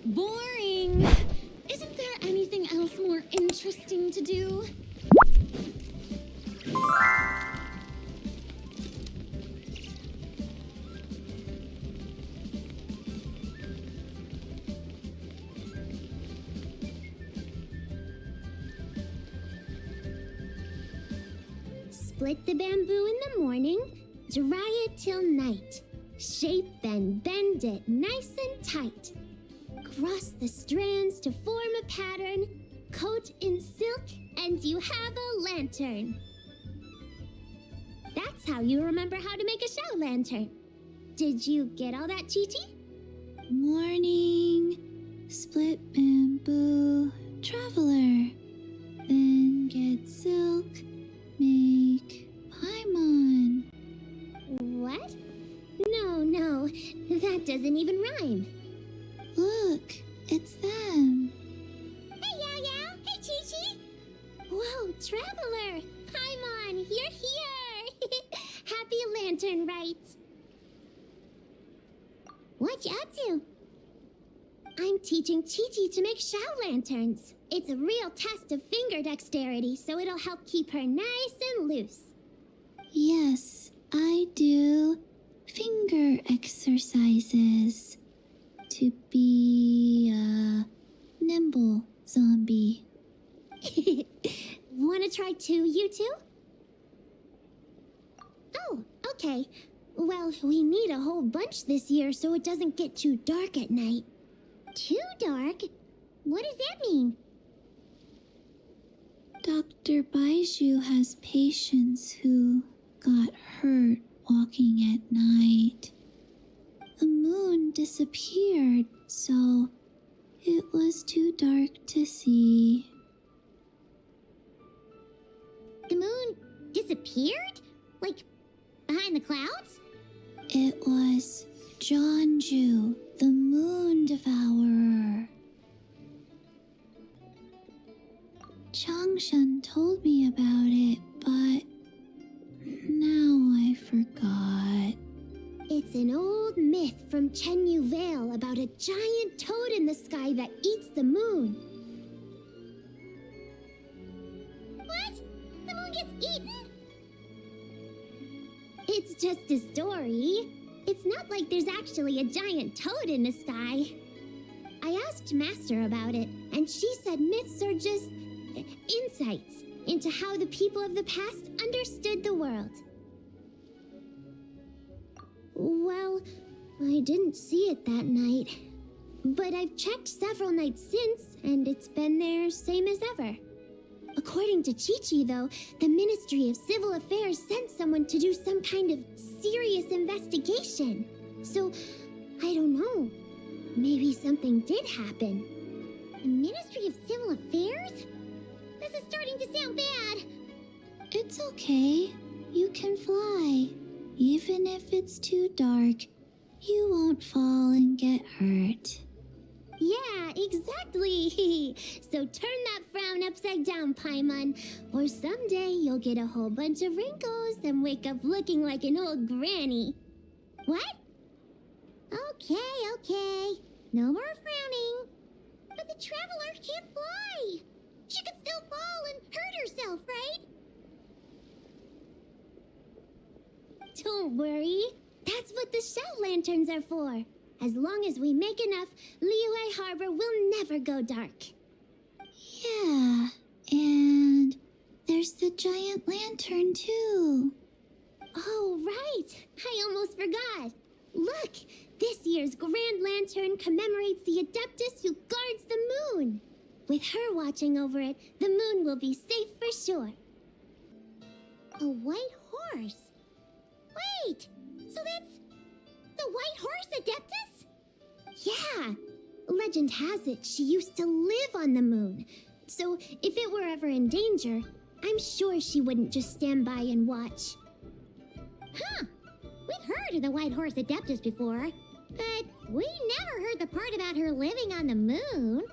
Boring. Isn't there anything else more interesting to do? Split the bamboo in the morning, dry it till night. Shape and bend it nice and tight. Cross the strands to form a pattern, coat in silk, and you have a lantern. That's how you remember how to make a show lantern. Did you get all that, Chi-Chi? Morning, split bamboo, traveler. Then get silk, make paimon. What? No, that doesn't even rhyme. Look, it's them. Hey, Yao! Hey, Chi-Chi! Whoa, Traveler! Paimon, you're here! Happy Lantern Rite! What you up to? I'm teaching Chi-Chi to make show lanterns. It's a real test of finger dexterity, so it'll help keep her nice and loose. Yes, I do finger exercises to be a nimble zombie. Wanna try too, you two? Oh, okay. Well, we need a whole bunch this year so it doesn't get too dark at night. Too dark? What does that mean? Dr. Baiju has patients who got hurt walking at night. The moon disappeared, so it was too dark to see. The moon disappeared? Like, behind the clouds? It was Jeonju, the moon devourer. Changshan told me about it, but now I forgot. It's an old myth from Chenyu Vale about a giant toad in the sky that eats the moon. What? The moon gets eaten? It's just a story. It's not like there's actually a giant toad in the sky. I asked Master about it, and she said myths are just insights into how the people of the past understood the world. Well, I didn't see it that night. But I've checked several nights since, and it's been there same as ever. According to Chi-Chi, though, the Ministry of Civil Affairs sent someone to do some kind of serious investigation. So, I don't know. Maybe something did happen. The Ministry of Civil Affairs? This is starting to sound bad. It's okay. You can fly. Even if it's too dark, you won't fall and get hurt. Yeah, exactly. So turn that frown upside down, Paimon, or someday you'll get a whole bunch of wrinkles and wake up looking like an old granny. What? Okay. No more frowning. But the Traveler can't fly. She could still fall and hurt herself, right? Don't worry. That's what the show lanterns are for. As long as we make enough, Liyue Harbor will never go dark. Yeah, and there's the giant lantern too. Oh, right. I almost forgot. Look, this year's Grand Lantern commemorates the Adeptus who guards the moon. With her watching over it, the moon will be safe for sure. A white horse? Wait, so that's the White Horse Adeptus? Yeah. Legend has it she used to live on the moon. So if it were ever in danger, I'm sure she wouldn't just stand by and watch. Huh. We've heard of the White Horse Adeptus before. But we never heard the part about her living on the moon.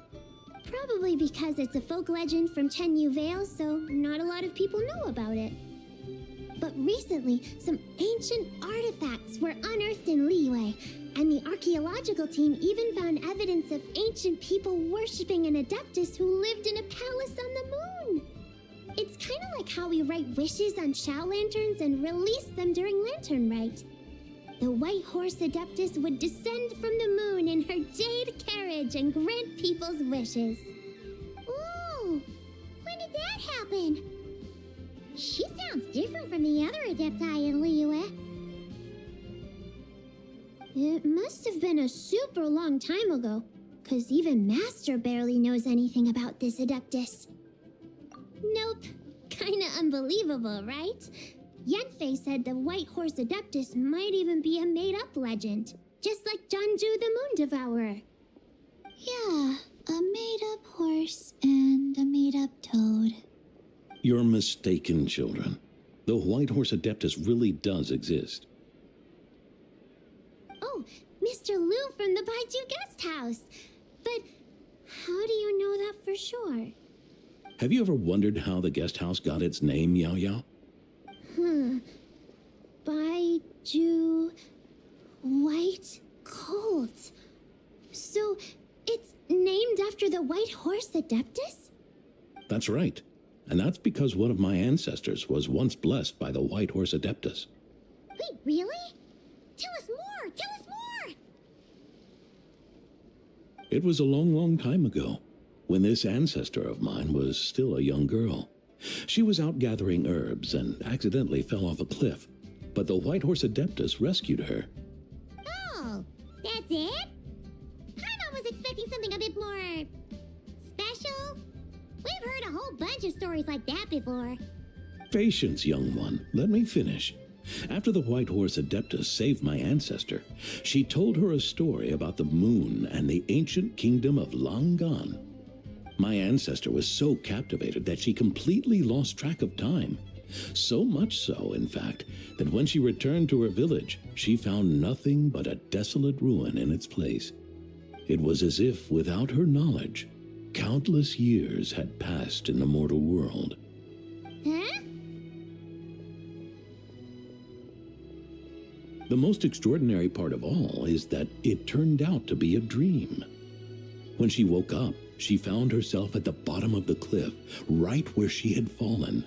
Probably because it's a folk legend from Tenyu Vale, so not a lot of people know about it. But recently, some ancient artifacts were unearthed in Liyue, and the archaeological team even found evidence of ancient people worshipping an adeptus who lived in a palace on the moon. It's kind of like how we write wishes on shout lanterns and release them during Lanternlit. The White Horse Adeptus would descend from the moon in her jade carriage and grant people's wishes. Ooh, when did that happen? She sounds different from the other Adepti in Liyue. It must have been a super long time ago, because even Master barely knows anything about this Adeptus. Nope. Kinda unbelievable, right? Yanfei said the White Horse Adeptus might even be a made-up legend, just like Janju the Moon Devourer. Yeah, a made-up horse and a made-up toad. You're mistaken, children. The White Horse Adeptus really does exist. Oh, Mr. Liu from the Baiju Guest House. But how do you know that for sure? Have you ever wondered how the guest house got its name, Yao Yao? Baiju... White Colt. So, it's named after the White Horse Adeptus? That's right. And that's because one of my ancestors was once blessed by the White Horse Adeptus. Wait, really? Tell us more! Tell us more! It was a long, long time ago, when this ancestor of mine was still a young girl. She was out gathering herbs and accidentally fell off a cliff, but the White Horse Adeptus rescued her. Oh, that's it? I was expecting something a bit more... special? We've heard a whole bunch of stories like that before. Patience, young one. Let me finish. After the White Horse Adeptus saved my ancestor, she told her a story about the moon and the ancient kingdom of Langan. My ancestor was so captivated that she completely lost track of time. So much so, in fact, that when she returned to her village, she found nothing but a desolate ruin in its place. It was as if, without her knowledge, countless years had passed in the mortal world. Huh? The most extraordinary part of all is that it turned out to be a dream. When she woke up, she found herself at the bottom of the cliff, right where she had fallen.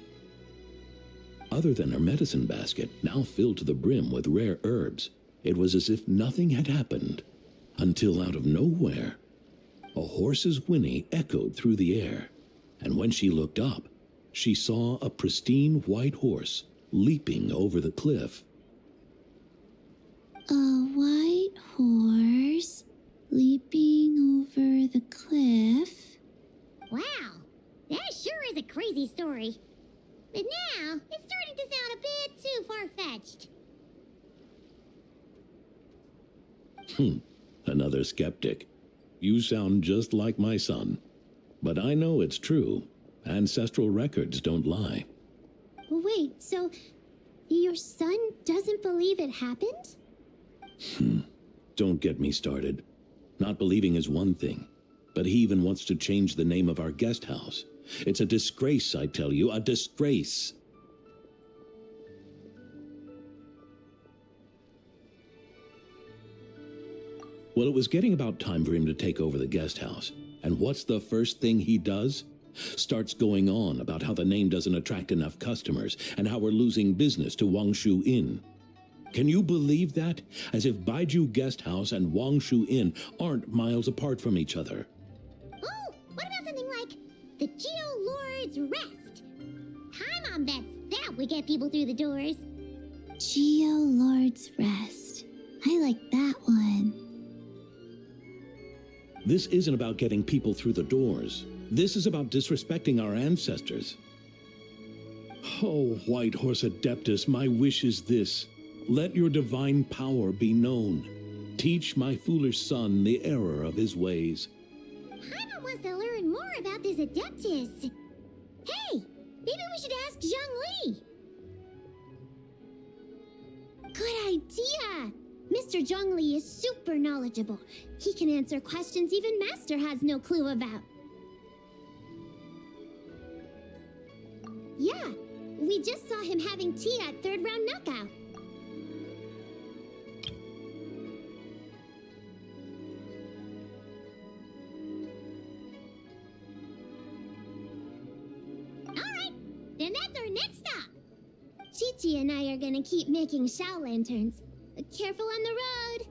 Other than her medicine basket, now filled to the brim with rare herbs, it was as if nothing had happened, until out of nowhere, a horse's whinny echoed through the air, and when she looked up, she saw a pristine white horse leaping over the cliff. A white horse leaping over the cliff? Wow, that sure is a crazy story. But now, it's starting to sound a bit too far-fetched. Another skeptic. You sound just like my son. But I know it's true. Ancestral records don't lie. Wait, so your son doesn't believe it happened? Don't get me started. Not believing is one thing, but he even wants to change the name of our guest house. It's a disgrace, I tell you, a disgrace. Well, it was getting about time for him to take over the guest house. And what's the first thing he does? Starts going on about how the name doesn't attract enough customers and how we're losing business to Wangshu Inn. Can you believe that? As if Baiju Guest House and Wangshu Inn aren't miles apart from each other. Oh, what about something like the Geo Lord's Rest? My mom bets that would get people through the doors. Geo Lord's Rest. I like that one. This isn't about getting people through the doors. This is about disrespecting our ancestors. Oh, White Horse Adeptus, my wish is this. Let your divine power be known. Teach my foolish son the error of his ways. Paimon wants to learn more about this Adeptus. Hey, maybe we should ask Zhang Li. Good idea. Mr. Zhongli is super knowledgeable. He can answer questions even Master has no clue about. Yeah, we just saw him having tea at third round knockout. Alright, then that's our next stop. Chi-Chi and I are gonna keep making Shao lanterns. Careful on the road.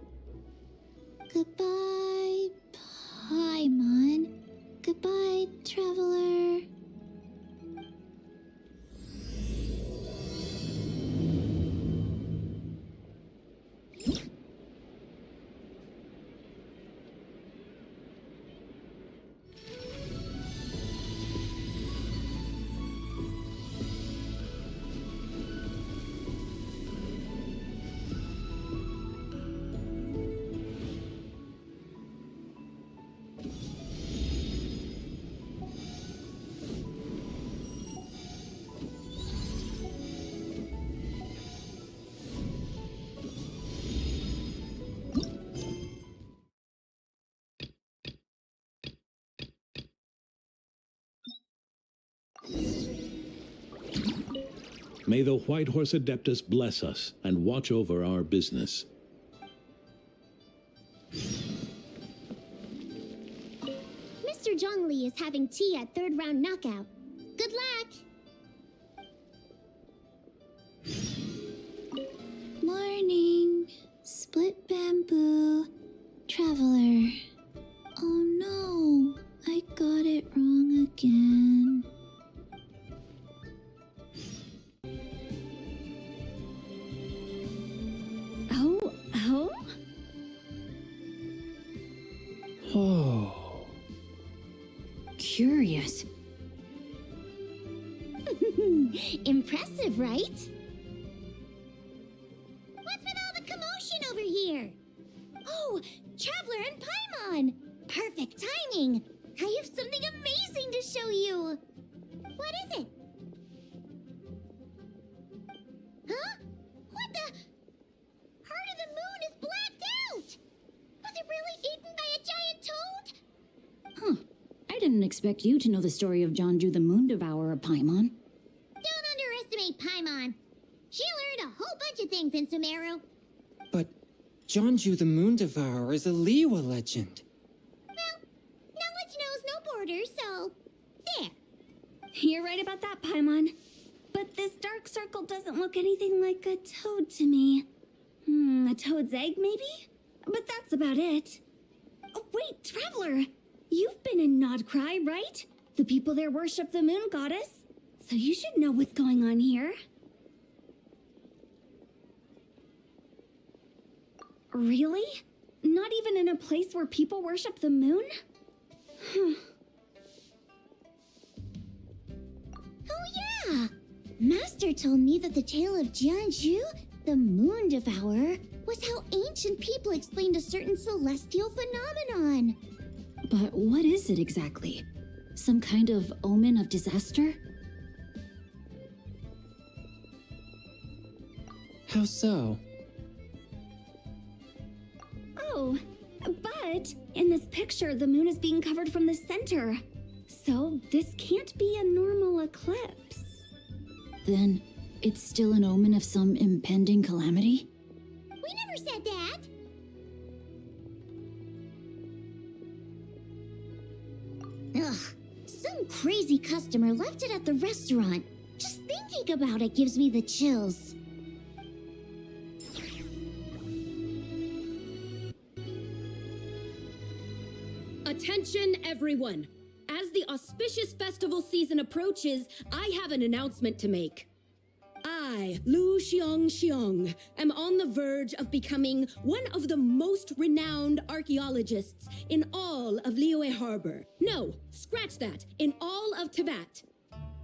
Goodbye, Paimon. Goodbye, traveler. May the White Horse Adeptus bless us and watch over our business. Mr. Zhongli is having tea at third round knockout. Good luck! Morning. Split bamboo. Traveler. Oh no, I got it wrong again. Oh. Curious. Impressive, right? What's with all the commotion over here? Oh, Traveler and Paimon! Perfect timing! I have something amazing to show you! What is it? Huh? What the? Heart of the Moon is blacked out! Was it really eaten by a giant toad? Huh. I didn't expect you to know the story of Janju the Moon Devourer, Paimon. Don't underestimate Paimon. She learned a whole bunch of things in Sumeru. But Janju the Moon Devourer is a Liyue legend. Well, knowledge knows no borders, so there. You're right about that, Paimon. But this dark circle doesn't look anything like a toad to me. A toad's egg, maybe? But that's about it. Oh, wait, Traveler! You've been in Nodcry, right? The people there worship the moon goddess. So you should know what's going on here. Really? Not even in a place where people worship the moon? Oh yeah! Master told me that the tale of Janju, the Moon Devourer, was how ancient people explained a certain celestial phenomenon. But what is it exactly? Some kind of omen of disaster? How so? Oh, but in this picture, the moon is being covered from the center. So this can't be a normal eclipse. Then it's still an omen of some impending calamity? We never said that! Ugh, some crazy customer left it at the restaurant. Just thinking about it gives me the chills. Attention, everyone! As the auspicious festival season approaches, I have an announcement to make. I, Lu Xiong, am on the verge of becoming one of the most renowned archaeologists in all of Liyue Harbor. No, scratch that, in all of Tibet.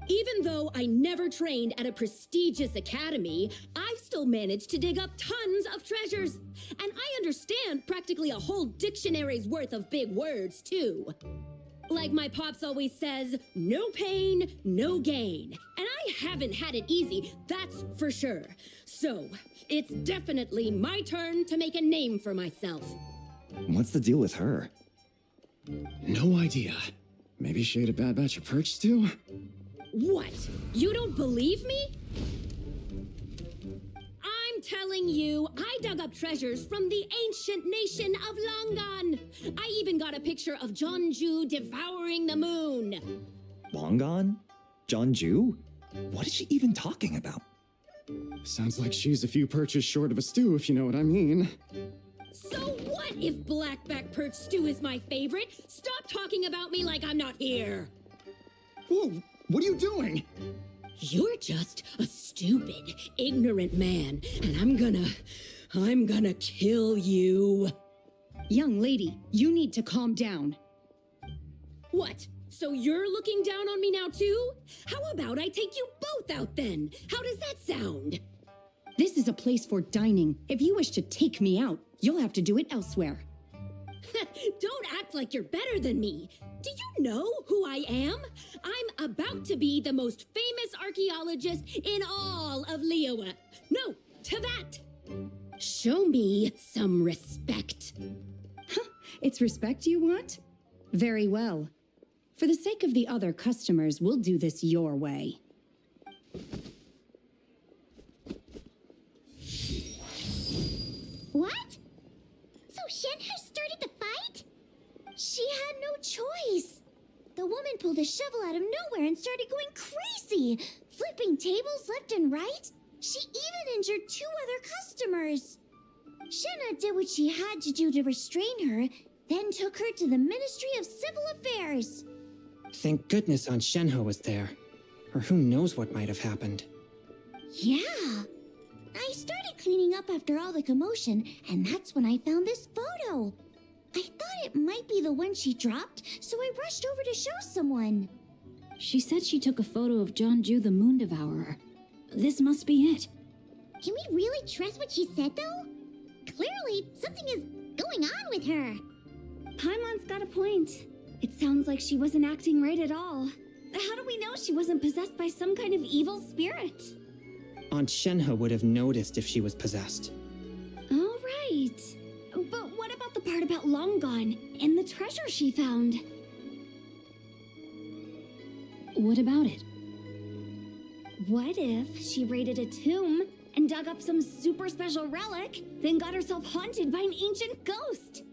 Even though I never trained at a prestigious academy, I've still managed to dig up tons of treasures. And I understand practically a whole dictionary's worth of big words, too. Like my pops always says, no pain, no gain. And I haven't had it easy, that's for sure. So, it's definitely my turn to make a name for myself. What's the deal with her? No idea. Maybe she ate a bad batch of perch stew? What? You don't believe me? I'm telling you, I dug up treasures from the ancient nation of Langan. I even got a picture of Jeonju devouring the moon. Long gone? Jeonju? What is she even talking about? Sounds like she's a few perches short of a stew, if you know what I mean. So what if blackback perch stew is my favorite? Stop talking about me like I'm not here. Whoa, what are you doing? You're just a stupid, ignorant man, and I'm gonna kill you. Young lady, you need to calm down. What? So you're looking down on me now too? How about I take you both out then? How does that sound? This is a place for dining. If you wish to take me out, you'll have to do it elsewhere. Don't act like you're better than me. Do you know who I am? I'm about to be the most famous archaeologist in all of Liyue. No, Teyvat. Show me some respect. It's respect you want? Very well. For the sake of the other customers, we'll do this your way. What? So Shenhe started the fight? She had no choice. The woman pulled a shovel out of nowhere and started going crazy, flipping tables left and right. She even injured 2 other customers. Shenhe did what she had to do to restrain her, then took her to the Ministry of Civil Affairs. Thank goodness Aunt Shenhe was there. Or who knows what might have happened. Yeah. I started cleaning up after all the commotion, and that's when I found this photo. I thought it might be the one she dropped, so I rushed over to show someone. She said she took a photo of Jeonju the Moon Devourer. This must be it. Can we really trust what she said, though? Clearly, something is going on with her. Paimon's got a point. It sounds like she wasn't acting right at all. How do we know she wasn't possessed by some kind of evil spirit? Aunt Shenhe would have noticed if she was possessed. All right. But what about the part about Long Gone and the treasure she found? What about it? What if she raided a tomb and dug up some super special relic, then got herself haunted by an ancient ghost?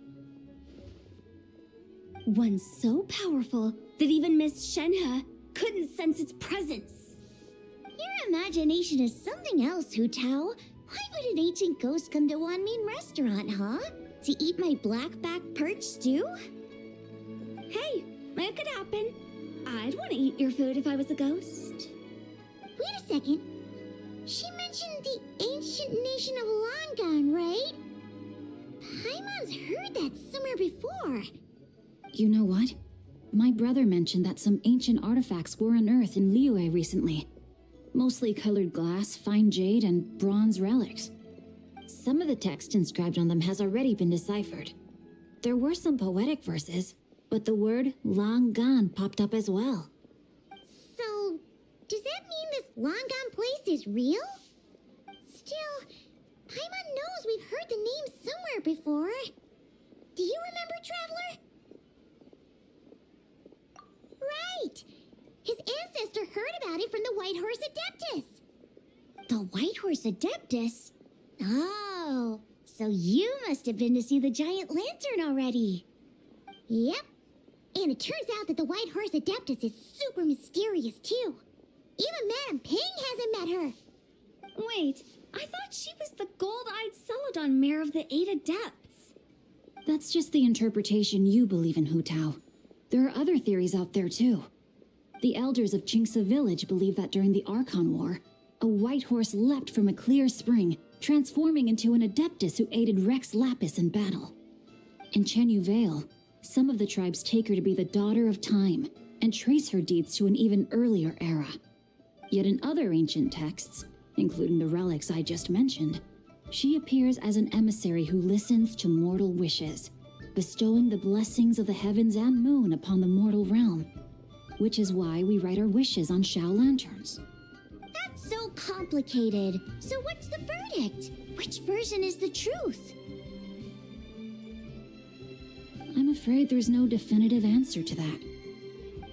One so powerful that even Miss Shenhe couldn't sense its presence. Your imagination is something else, Hu Tao. Why would an ancient ghost come to Wanmin restaurant, huh? To eat my blackback perch stew? Hey, that could happen. I'd want to eat your food if I was a ghost. Wait a second. She mentioned the ancient nation of Langan, right? Paimon's heard that somewhere before. You know what? My brother mentioned that some ancient artifacts were unearthed in Liyue recently. Mostly colored glass, fine jade, and bronze relics. Some of the text inscribed on them has already been deciphered. There were some poetic verses, but the word Langan popped up as well. So, does that mean this Langan place is real? Still, Paimon knows we've heard the name somewhere before. Do you remember, Traveler? Right! His ancestor heard about it from the White Horse Adeptus. The White Horse Adeptus? Oh, so you must have been to see the giant lantern already. Yep. And it turns out that the White Horse Adeptus is super mysterious, too. Even Madame Ping hasn't met her. Wait, I thought she was the gold-eyed Celadon mare of the 8 Adepts. That's just the interpretation you believe in, Hu Tao. There are other theories out there, too. The elders of Qingce village believe that during the Archon War, a white horse leapt from a clear spring, transforming into an Adeptus who aided Rex Lapis in battle. In Chenyu Vale, some of the tribes take her to be the daughter of time and trace her deeds to an even earlier era. Yet in other ancient texts, including the relics I just mentioned, she appears as an emissary who listens to mortal wishes, bestowing the blessings of the heavens and moon upon the mortal realm, which is why we write our wishes on Shao lanterns. That's so complicated. So what's the verdict? Which version is the truth? I'm afraid there's no definitive answer to that.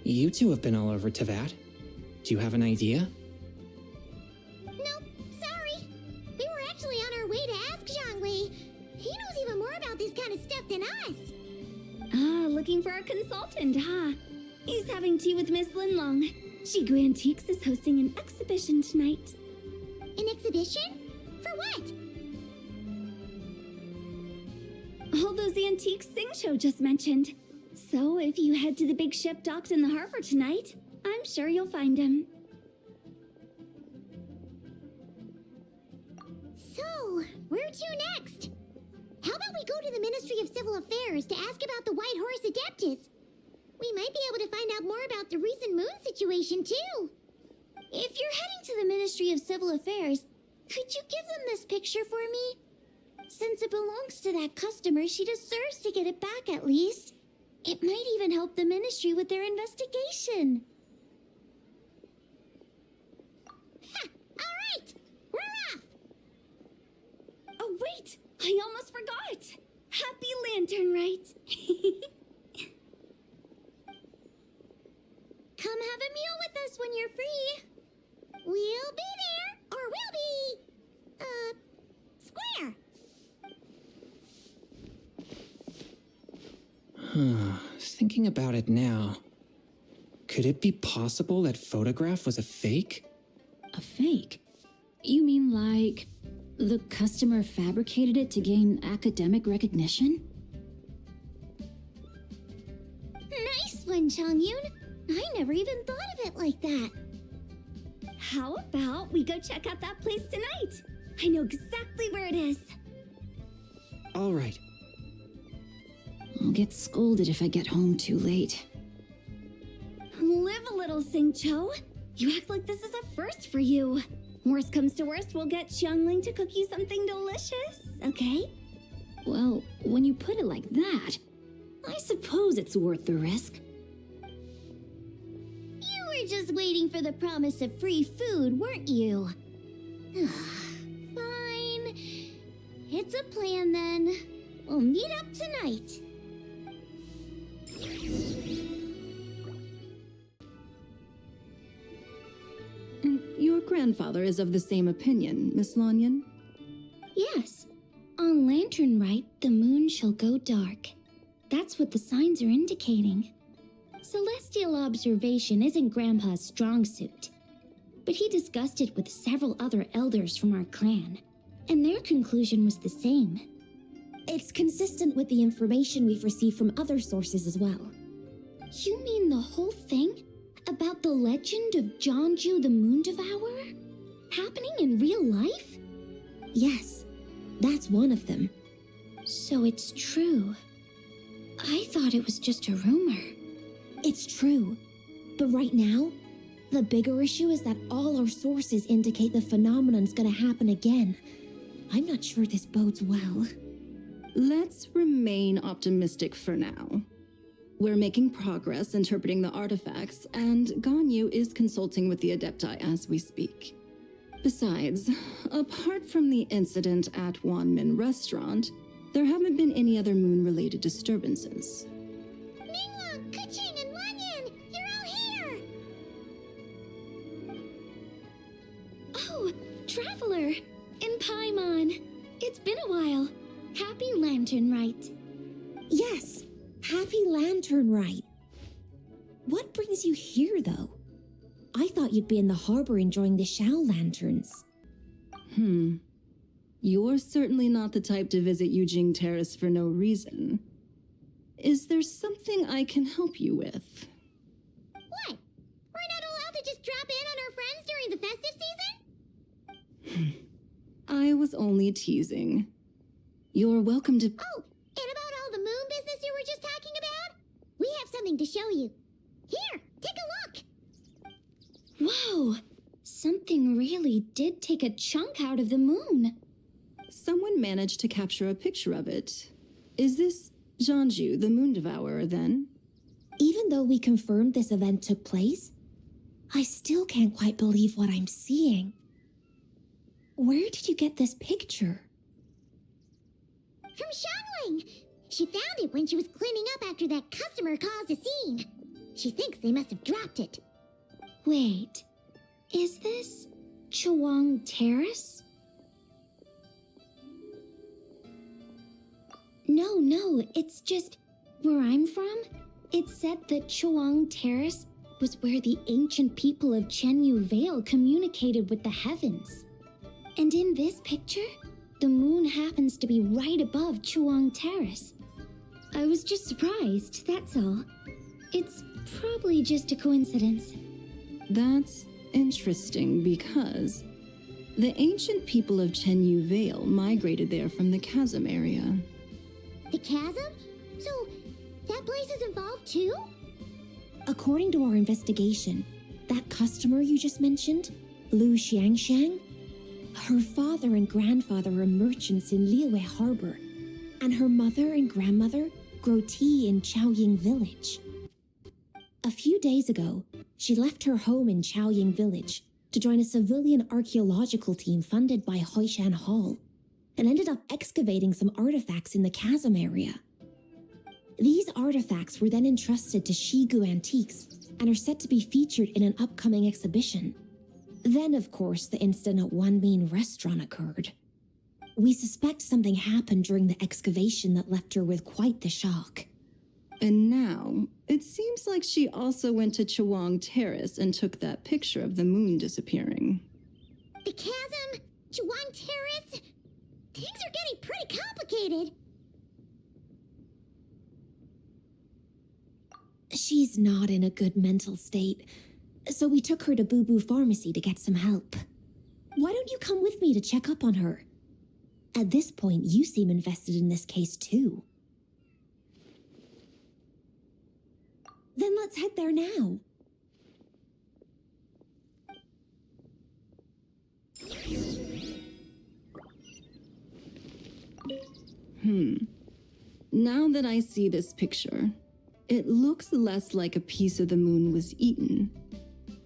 You two have been all over Tevat. Do you have an idea? Nope, sorry. We were actually on our way to ask Zhangli. He knows even more about this kind of stuff than us. Ah, looking for a consultant, huh? He's having tea with Miss Linlong. Shigu Antiques is hosting an exhibition tonight. An exhibition? For what? All those antiques Sing Show just mentioned. So if you head to the big ship docked in the harbor tonight, I'm sure you'll find him. So, where to next? How about we go to the Ministry of Civil Affairs to ask about the White Horse Adeptus? We might be able to find out more about the recent moon situation, too. If you're heading to the Ministry of Civil Affairs, could you give them this picture for me? Since it belongs to that customer, she deserves to get it back at least. It might even help the ministry with their investigation. Ha! All right! We're off! Oh, wait! I almost forgot! Happy Lanternlit! Come have a meal with us when you're free. We'll be there, or we'll be... square. Thinking about it now, could it be possible that photograph was a fake? A fake? You mean like the customer fabricated it to gain academic recognition? Nice one, Changyun. I never even thought of it like that. How about we go check out that place tonight? I know exactly where it is. All right. I'll get scolded if I get home too late. Live a little, Sing-Cho. You act like this is a first for you. Worst comes to worst, we'll get Xiangling to cook you something delicious, okay? Well, when you put it like that, I suppose it's worth the risk. You were just waiting for the promise of free food, weren't you? Fine. It's a plan then. We'll meet up tonight. Your grandfather is of the same opinion, Miss Lanyan? Yes. On Lanternlit, the moon shall go dark. That's what the signs are indicating. Celestial observation isn't Grandpa's strong suit, but he discussed it with several other elders from our clan, and their conclusion was the same. It's consistent with the information we've received from other sources as well. You mean the whole thing? About the legend of Janju the Moon Devourer? Happening in real life? Yes, that's one of them. So it's true. I thought it was just a rumor. It's true. But right now, the bigger issue is that all our sources indicate the phenomenon's gonna happen again. I'm not sure this bodes well. Let's remain optimistic for now. We're making progress interpreting the artifacts, and Ganyu is consulting with the Adepti as we speak. Besides, apart from the incident at Wanmin Restaurant, there haven't been any other moon-related disturbances. Ningguang, Keqing, and Lanyan, you're all here! Oh, Traveler! In Paimon. It's been a while. Happy Lanternlit. Yes, happy Lanternlit. What brings you here, though? I thought you'd be in the harbor enjoying the Shao lanterns. You're certainly not the type to visit Yujing Terrace for no reason. Is there something I can help you with? What? We're not allowed to just drop in on our friends during the festive season? I was only teasing. You're welcome to... Oh, and about all the moon business you were just talking about? We have something to show you. Here, take a look! Whoa! Something really did take a chunk out of the moon. Someone managed to capture a picture of it. Is this Janju, the Moon Devourer, then? Even though we confirmed this event took place, I still can't quite believe what I'm seeing. Where did you get this picture? From Xiangling! She found it when she was cleaning up after that customer caused a scene. She thinks they must have dropped it. Wait, is this Chuang Terrace? No, it's just where I'm from. It said that Chuang Terrace was where the ancient people of Chenyu Vale communicated with the heavens. And in this picture, the moon happens to be right above Chuang Terrace. I was just surprised, that's all. It's probably just a coincidence. That's interesting because the ancient people of Chenyu Vale migrated there from the chasm area. The chasm? So, that place is involved too? According to our investigation, that customer you just mentioned, Lu Xiangxiang, her father and grandfather are merchants in Liyue Harbor, and her mother and grandmother grow tea in Chaoying Village. A few days ago, she left her home in Chaoying Village to join a civilian archaeological team funded by Hoishan Hall, and ended up excavating some artifacts in the chasm area. These artifacts were then entrusted to Shigu Antiques and are set to be featured in an upcoming exhibition. Then, of course, the incident at One Mean Restaurant occurred. We suspect something happened during the excavation that left her with quite the shock. And now, it seems like she also went to Chuang Terrace and took that picture of the moon disappearing. The chasm? Chuang Terrace? Things are getting pretty complicated. She's not in a good mental state, so we took her to Boo Boo Pharmacy to get some help. Why don't you come with me to check up on her? At this point, you seem invested in this case too. Then let's head there now. Now that I see this picture, it looks less like a piece of the moon was eaten,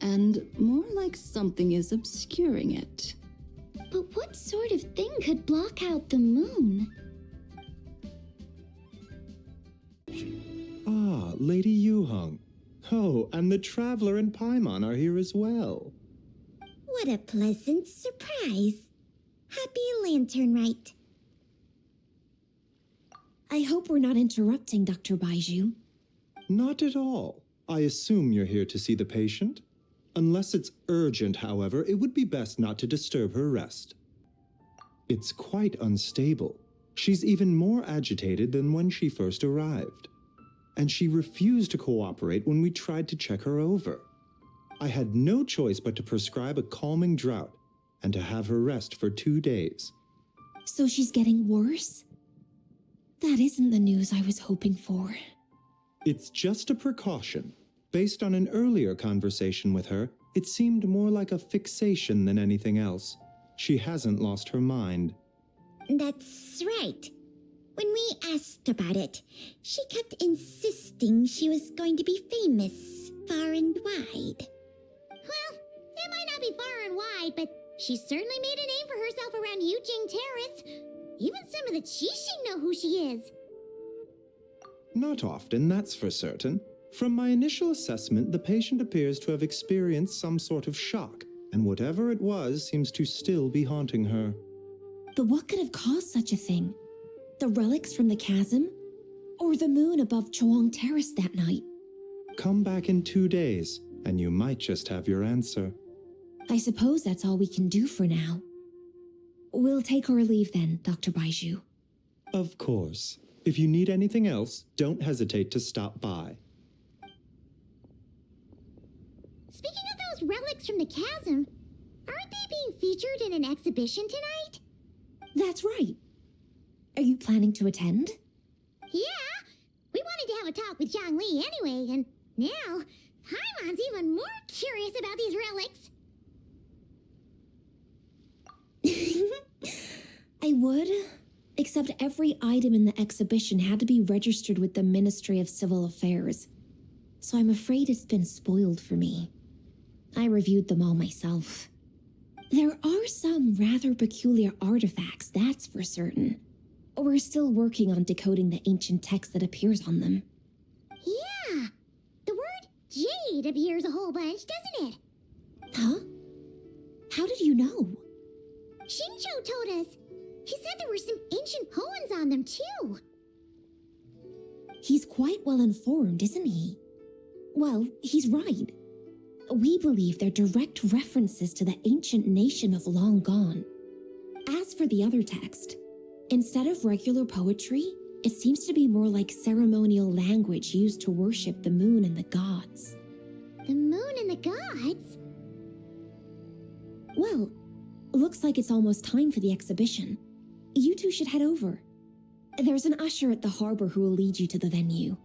and more like something is obscuring it. But what sort of thing could block out the moon? Ah, Lady Yuheng. Oh, and the Traveler and Paimon are here as well. What a pleasant surprise. Happy Lanternlit. I hope we're not interrupting, Dr. Baiju. Not at all. I assume you're here to see the patient? Unless it's urgent, however, it would be best not to disturb her rest. It's quite unstable. She's even more agitated than when she first arrived. And she refused to cooperate when we tried to check her over. I had no choice but to prescribe a calming draught and to have her rest for 2 days. So she's getting worse? That isn't the news I was hoping for. It's just a precaution. Based on an earlier conversation with her, it seemed more like a fixation than anything else. She hasn't lost her mind. That's right. When we asked about it, she kept insisting she was going to be famous far and wide. Well, it might not be far and wide, but she certainly made a name for herself around Yujing Terrace. Even some of the Qixing know who she is. Not often, that's for certain. From my initial assessment, the patient appears to have experienced some sort of shock, and whatever it was seems to still be haunting her. But what could have caused such a thing? The relics from the chasm? Or the moon above Chuang Terrace that night? Come back in 2 days, and you might just have your answer. I suppose that's all we can do for now. We'll take our leave then, Dr. Baiju. Of course. If you need anything else, don't hesitate to stop by. Speaking of those relics from the chasm, aren't they being featured in an exhibition tonight? That's right. Are you planning to attend? Yeah, we wanted to have a talk with Zhang Li anyway, and now Paimon's even more curious about these relics. I would, Except every item in the exhibition had to be registered with the Ministry of Civil Affairs. So I'm afraid it's been spoiled for me. I reviewed them all myself. There are some rather peculiar artifacts, that's for certain. We're still working on decoding the ancient text that appears on them. Yeah, the word jade appears a whole bunch, doesn't it? Huh? How did you know? Shincho told us. He said there were some ancient poems on them, too. He's quite well informed, isn't he? Well, he's right. We believe they're direct references to the ancient nation of long gone. As for the other text, instead of regular poetry, it seems to be more like ceremonial language used to worship the moon and the gods. The moon and the gods? Well, looks like it's almost time for the exhibition. You two should head over. There's an usher at the harbor who will lead you to the venue.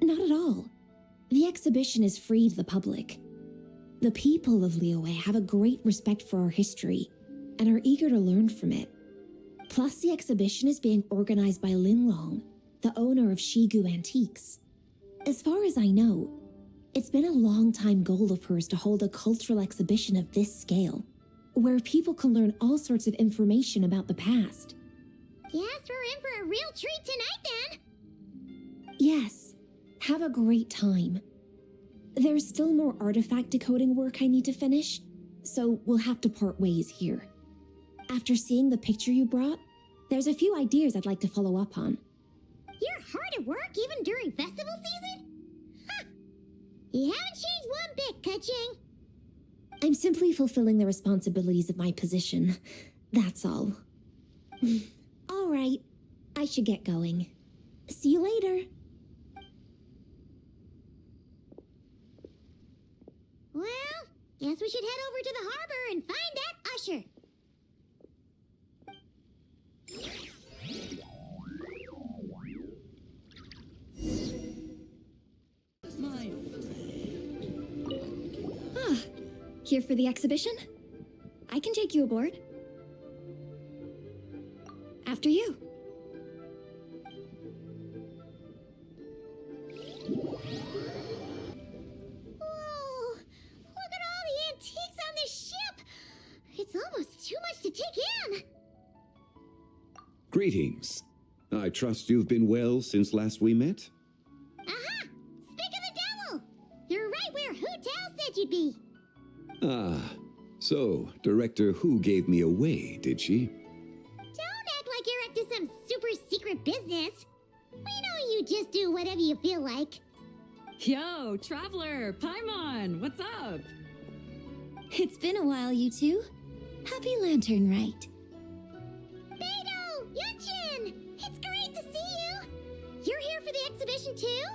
Not at all. The exhibition is free to the public. The people of Liyue have a great respect for our history and are eager to learn from it. Plus, the exhibition is being organized by Linlong, the owner of Shigu Antiques. As far as I know, it's been a long-time goal of hers to hold a cultural exhibition of this scale, where people can learn all sorts of information about the past. Guess we're in for a real treat tonight, then. Yes, have a great time. There's still more artifact decoding work I need to finish, so we'll have to part ways here. After seeing the picture you brought, there's a few ideas I'd like to follow up on. You're hard at work even during festival season? Huh. You haven't changed one bit, Ka-ching. I'm simply fulfilling the responsibilities of my position. That's all. All right, I should get going. See you later. Well, guess we should head over to the harbor and find that usher. Here for the exhibition? I can take you aboard. After you. Whoa! Look at all the antiques on this ship! It's almost too much to take in! Greetings. I trust you've been well since last we met? Aha! Speak of the devil! You're right where Hu Tao said you'd be! Ah, so Director Hu gave me away, did she? Don't act like you're up to some super secret business. We know you just do whatever you feel like. Yo, Traveler, Paimon, what's up? It's been a while, you two. Happy Lanternlit. Beidou! Yunchin! It's great to see you! You're here for the exhibition too?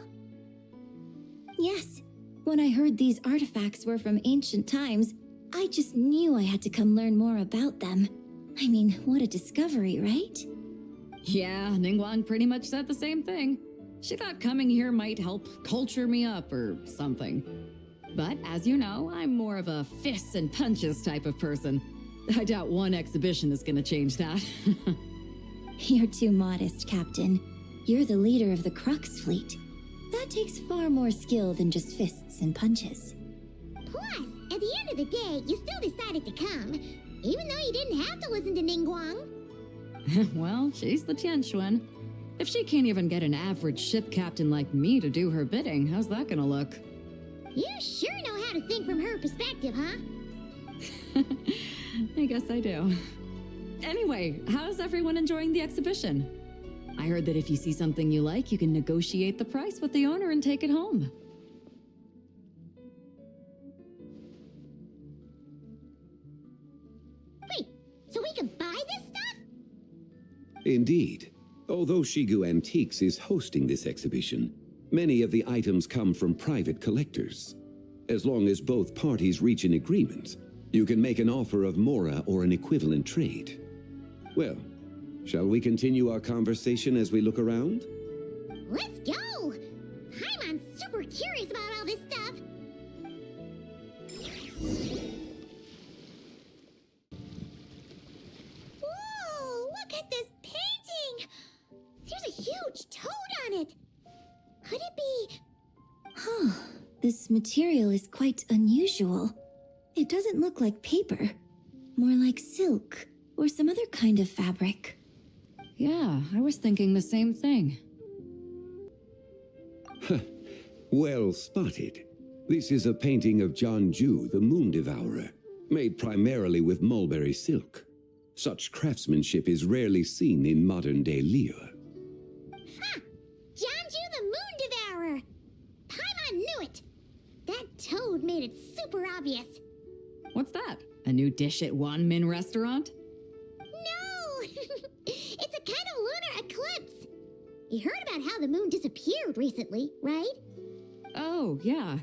Yes. When I heard these artifacts were from ancient times, I just knew I had to come learn more about them. I mean, what a discovery, right? Yeah, Ningguang pretty much said the same thing. She thought coming here might help culture me up or something. But as you know, I'm more of a fists and punches type of person. I doubt one exhibition is gonna change that. You're too modest, Captain. You're the leader of the Crux fleet. That takes far more skill than just fists and punches. Plus, at the end of the day, you still decided to come, even though you didn't have to listen to Ningguang. Well, she's the Tianquan. If she can't even get an average ship captain like me to do her bidding, how's that gonna look? You sure know how to think from her perspective, huh? I guess I do. Anyway, how's everyone enjoying the exhibition? I heard that if you see something you like, you can negotiate the price with the owner and take it home. Wait, so we can buy this stuff? Indeed. Although Shigu Antiques is hosting this exhibition, many of the items come from private collectors. As long as both parties reach an agreement, you can make an offer of mora or an equivalent trade. Well, shall we continue our conversation as we look around? Let's go! Paimon's super curious about all this stuff. huge toad on it. Could it be... Huh. This material is quite unusual. It doesn't look like paper. More like silk or some other kind of fabric. Yeah, I was thinking the same thing. Well spotted. This is a painting of Janju, the Moon Devourer, made primarily with mulberry silk. Such craftsmanship is rarely seen in modern-day Liyue. Ha! Janju the Moon Devourer! Paimon knew it! That toad made it super obvious. What's that? A new dish at Wanmin restaurant? No! It's a kind of lunar eclipse. You heard about how the moon disappeared recently, right? Oh, yeah.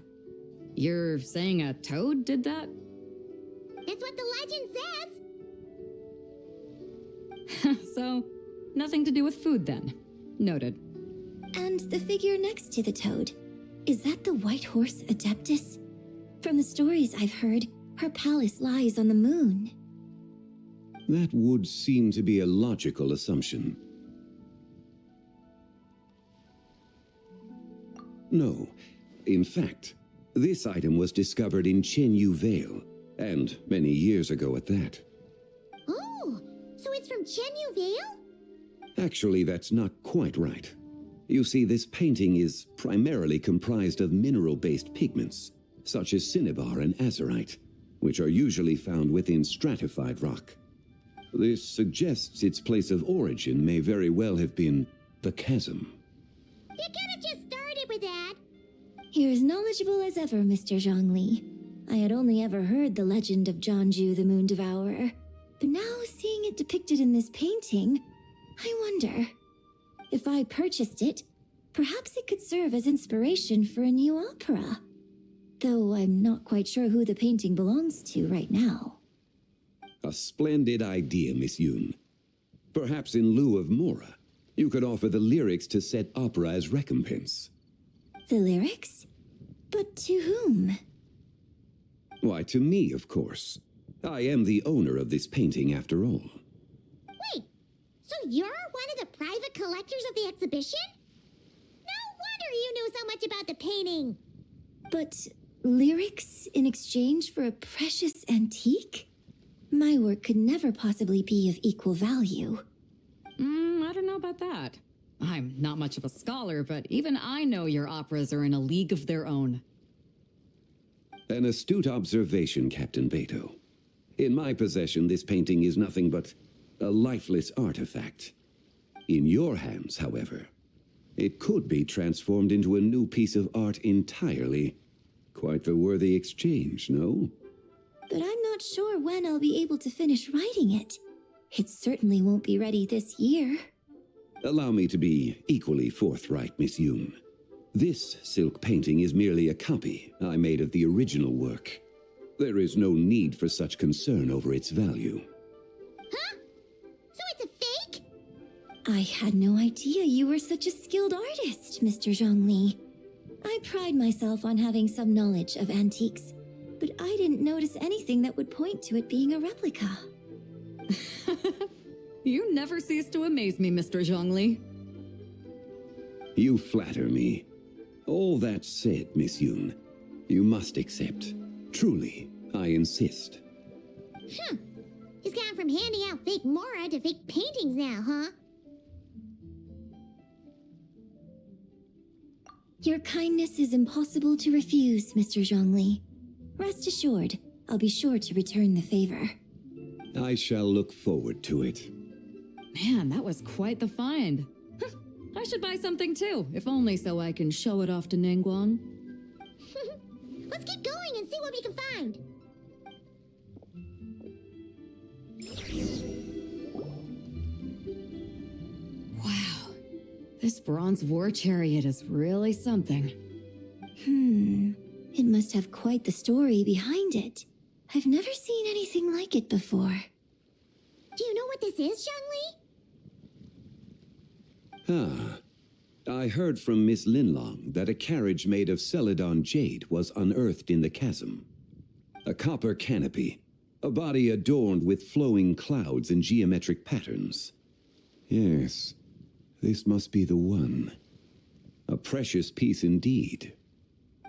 You're saying a toad did that? That's what the legend says. So, nothing to do with food then. Noted. And the figure next to the toad, is that the White Horse Adeptus? From the stories I've heard, her palace lies on the moon. That would seem to be a logical assumption. No. In fact, this item was discovered in Chenyu Vale, and many years ago at that. Oh, so it's from Chenyu Vale? Actually, that's not quite right. You see, this painting is primarily comprised of mineral-based pigments, such as cinnabar and azurite, which are usually found within stratified rock. This suggests its place of origin may very well have been the chasm. You could have just started with that. You're as knowledgeable as ever, Mr. Zhongli. I had only ever heard the legend of Janju the Moon Devourer, but now seeing it depicted in this painting, I wonder. If I purchased it, perhaps it could serve as inspiration for a new opera. Though I'm not quite sure who the painting belongs to right now. A splendid idea, Miss Yoon. Perhaps in lieu of Mora, you could offer the lyrics to said opera as recompense. The lyrics? But to whom? Why, to me, of course. I am the owner of this painting, after all. Wait, so you're one of the private collectors of the exhibition? No wonder you knew so much about the painting. But lyrics in exchange for a precious antique? My work could never possibly be of equal value. I don't know about that. I'm not much of a scholar, but even I know your operas are in a league of their own. An astute observation, Captain Beto. In my possession, this painting is nothing but a lifeless artifact. In your hands, however, it could be transformed into a new piece of art entirely. Quite the worthy exchange, no? But I'm not sure when I'll be able to finish writing it. It certainly won't be ready this year. Allow me to be equally forthright, Miss Yoon. This silk painting is merely a copy I made of the original work. There is no need for such concern over its value. Huh? So it's a fake? I had no idea you were such a skilled artist, Mr. Zhongli. I pride myself on having some knowledge of antiques, but I didn't notice anything that would point to it being a replica. You never cease to amaze me, Mr. Zhongli. You flatter me. All that said, Miss Yoon, you must accept. Truly, I insist. Huh. He's gone from handing out fake Mora to fake paintings now, huh? Your kindness is impossible to refuse, Mr. Zhongli. Rest assured, I'll be sure to return the favor. I shall look forward to it. Man, that was quite the find. I should buy something too, if only so I can show it off to Ningguang. Let's keep going and see what we can find. Wow, this bronze war chariot is really something. It must have quite the story behind it. I've never seen anything like it before. Do you know what this is, Zhongli? I heard from Miss Linlong that a carriage made of Celadon jade was unearthed in the chasm. A copper canopy, a body adorned with flowing clouds and geometric patterns. Yes, This must be the one. A precious piece indeed.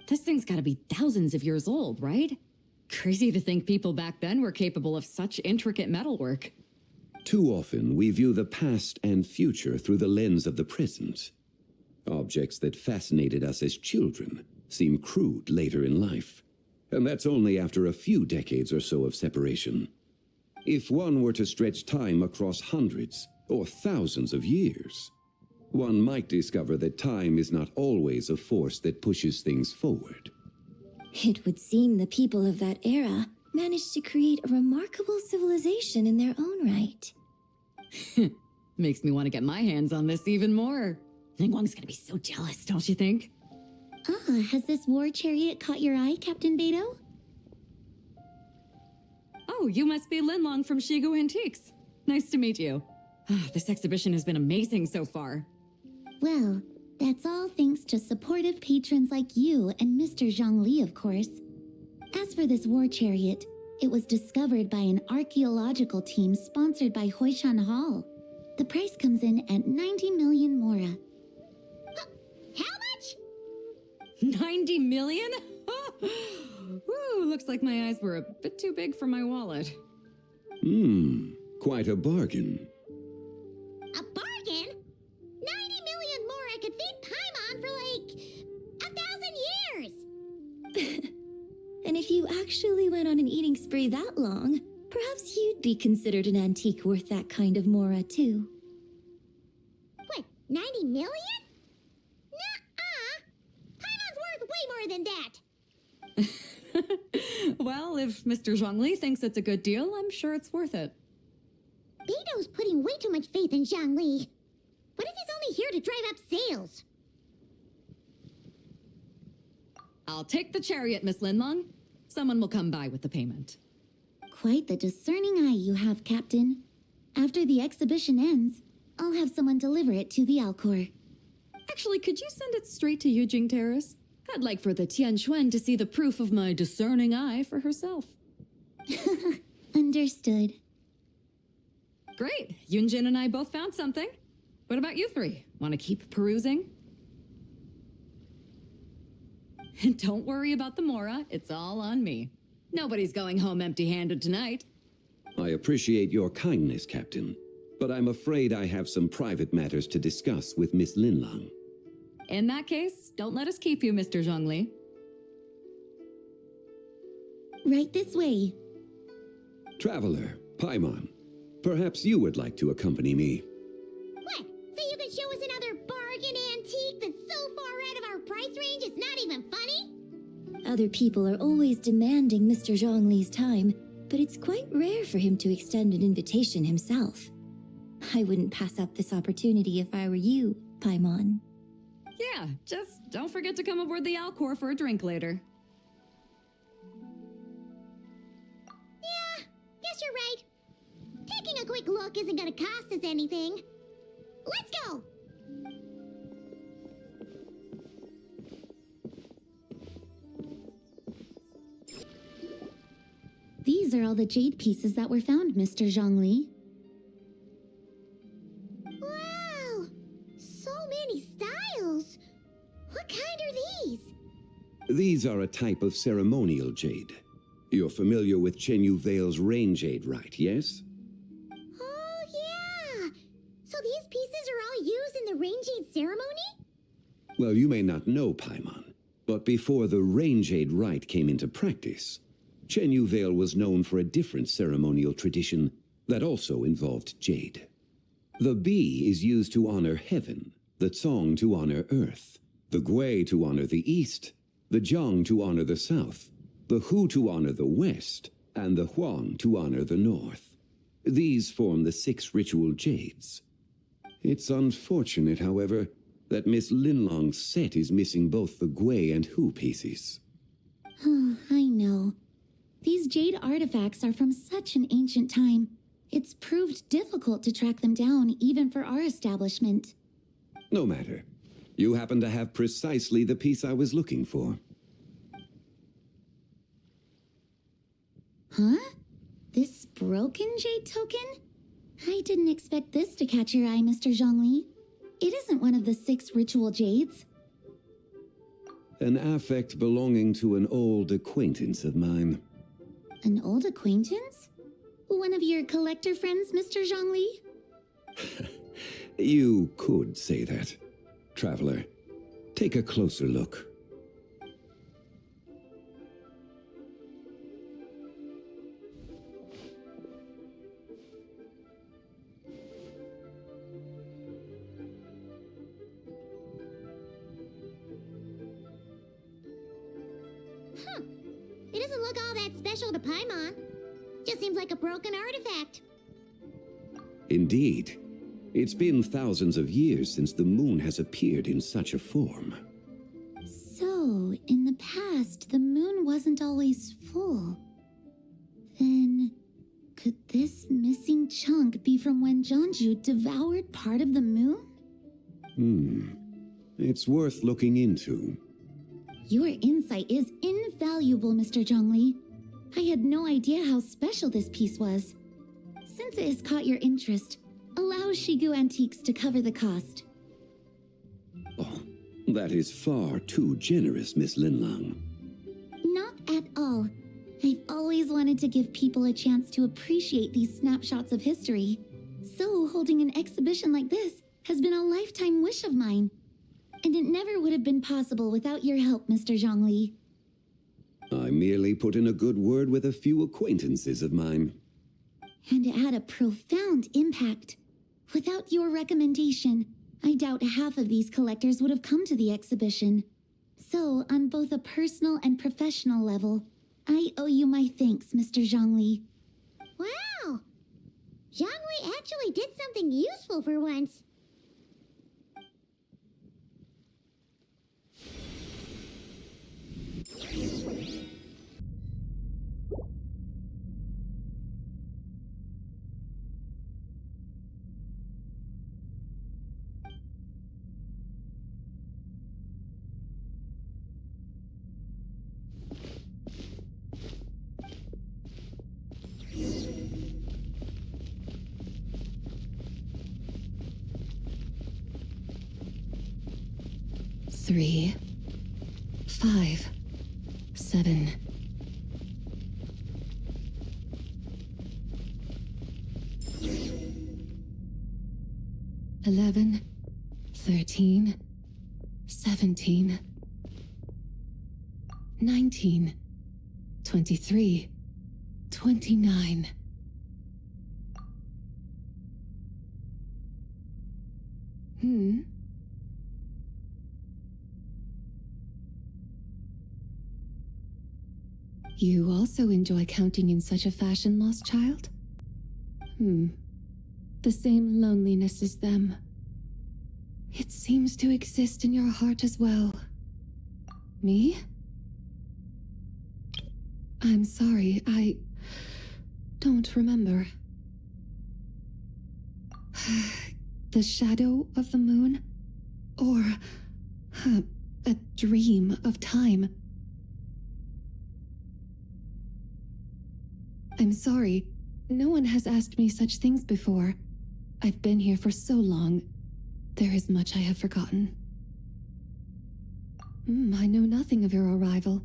This thing's gotta be thousands of years old, right? Crazy to think people back then were capable of such intricate metalwork. Too often, we view the past and future through the lens of the present. Objects that fascinated us as children seem crude later in life. And that's only after a few decades or so of separation. If one were to stretch time across hundreds or thousands of years, one might discover that time is not always a force that pushes things forward. It would seem the people of that era managed to create a remarkable civilization in their own right. Makes me want to get my hands on this even more. Ningguang's gonna be so jealous, don't you think? Ah, has this war chariot caught your eye, Captain Beidou? Oh, you must be Linlong from Shigu Antiques. Nice to meet you. This exhibition has been amazing so far. Well, that's all thanks to supportive patrons like you and Mr. Zhongli, of course. As for this war chariot, it was discovered by an archaeological team sponsored by Hoishan Hall. The price comes in at 90 million mora. How much? 90 million? Woo, looks like my eyes were a bit too big for my wallet. Quite a bargain. A bargain? 90 million mora could feed Paimon for like 1,000 years! And if you actually went on an eating spree that long, perhaps you'd be considered an antique worth that kind of mora, too. What, 90 million? Nuh-uh! Paimon's worth way more than that! Well, if Mr. Zhongli thinks it's a good deal, I'm sure it's worth it. Beidou's putting way too much faith in Zhongli. What if he's only here to drive up sales? I'll take the chariot, Miss Linlong. Someone will come by with the payment. Quite the discerning eye you have, Captain. After the exhibition ends, I'll have someone deliver it to the Alcor. Actually, could you send it straight to Yujing Terrace? I'd like for the Tianquan to see the proof of my discerning eye for herself. Understood. Great. Yunjin and I both found something. What about you three? Want to keep perusing? And don't worry about the mora. It's all on me. Nobody's going home empty-handed tonight. I appreciate your kindness, Captain, but I'm afraid I have some private matters to discuss with Miss Linlong. In that case, don't let us keep you, Mr. Zhongli. Right this way. Traveler, Paimon, perhaps you would like to accompany me. What? So you can show us another bargain antique that's so far out of our price range it's not even funny? Other people are always demanding Mr. Zhongli's time, but it's quite rare for him to extend an invitation himself. I wouldn't pass up this opportunity if I were you, Paimon. Yeah, just don't forget to come aboard the Alcor for a drink later. Yeah, guess you're right. Taking a quick look isn't gonna cost us anything. Let's go! These are all the jade pieces that were found, Mr. Zhongli. Wow! So many styles! What kind are these? These are a type of ceremonial jade. You're familiar with Chenyu Vale's rain jade, right, yes? Oh, yeah! So these pieces are all used in the rain jade ceremony? Well, you may not know, Paimon, but before the rain jade rite came into practice, Chenyu Vale was known for a different ceremonial tradition that also involved jade. The bee is used to honor heaven, the Tsong to honor earth, the Gui to honor the east, the Jiang to honor the south, the Hu to honor the west, and the Huang to honor the north. These form the 6 ritual jades. It's unfortunate, however, that Miss Linlong's set is missing both the Gui and Hu pieces. Oh, I know. These jade artifacts are from such an ancient time. It's proved difficult to track them down, even for our establishment. No matter. You happen to have precisely the piece I was looking for. Huh? This broken jade token? I didn't expect this to catch your eye, Mr. Zhongli. It isn't one of the 6 ritual jades. An affect belonging to an old acquaintance of mine. An old acquaintance? One of your collector friends, Mr. Zhongli? You could say that. Traveler, take a closer look. It doesn't look all that special to Paimon. Just seems like a broken artifact. Indeed. It's been thousands of years since the moon has appeared in such a form. So, in the past, the moon wasn't always full. Then, could this missing chunk be from when Jeonju devoured part of the moon? It's worth looking into. Your insight is invaluable, Mr. Zhongli. I had no idea how special this piece was. Since it has caught your interest, allow Shigu Antiques to cover the cost. Oh, that is far too generous, Miss Linlang. Not at all. I've always wanted to give people a chance to appreciate these snapshots of history. So holding an exhibition like this has been a lifetime wish of mine. And it never would have been possible without your help, Mr. Zhongli. I merely put in a good word with a few acquaintances of mine. And it had a profound impact. Without your recommendation, I doubt half of these collectors would have come to the exhibition. So, on both a personal and professional level, I owe you my thanks, Mr. Zhongli. Wow! Zhongli actually did something useful for once. Three, 5, 7. Eleven, 13, 17, 19, 23, 29. You also enjoy counting in such a fashion, lost child? The same loneliness as them. It seems to exist in your heart as well. Me? I'm sorry, I don't remember. The shadow of the moon? Or a dream of time? I'm sorry. No one has asked me such things before. I've been here for so long. There is much I have forgotten. I know nothing of your arrival.